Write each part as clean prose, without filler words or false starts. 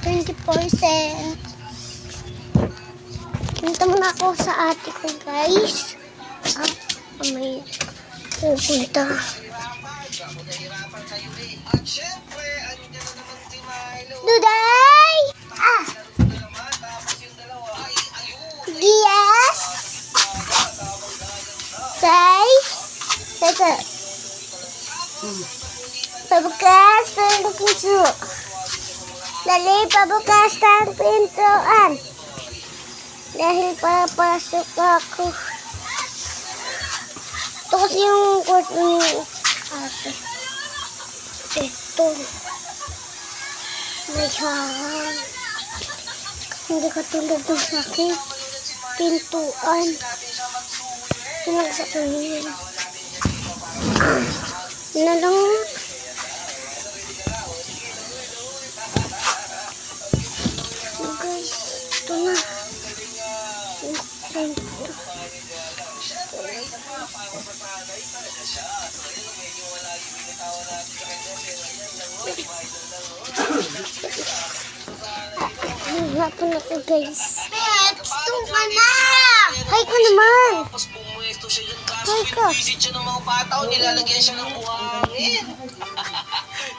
20%. Punta muna ako sa ate ko, guys. May pupunta. Duday! Yes! Say? Say. Pabukas ng pinto. Dali, pabukas ng pintuan. Dahil papasok ako. Ito kasi yung kwarto ni ate. Ito. May hangin. Hindi katulad ng sa akin. Pintuan. Pinag sa akin. Na lang. Guys, ito na. Hapon ako, guys. Gusto ka na! Hi ka naman! Hi ka! Visit siya ng mga pataw, nilalagyan siya ng buhangin.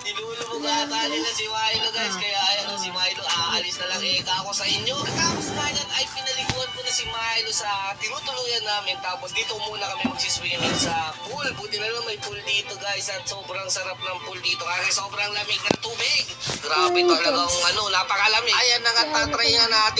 Tinulubog ata nila si Milo, guys. Kaya ayan si Milo, aalis na lang ako sa inyo. Tapos nga yan ay pinaliguan ko na si Milo sa tinutuluyan namin. Tapos dito muna kami magsiswimming sa pool. Buti na lang may pool dito, guys. At sobrang sarap ng pool dito kasi sobrang lamig ng tubig. Grabe talagang napakalamig. Ayan na nga, tatry nga natin.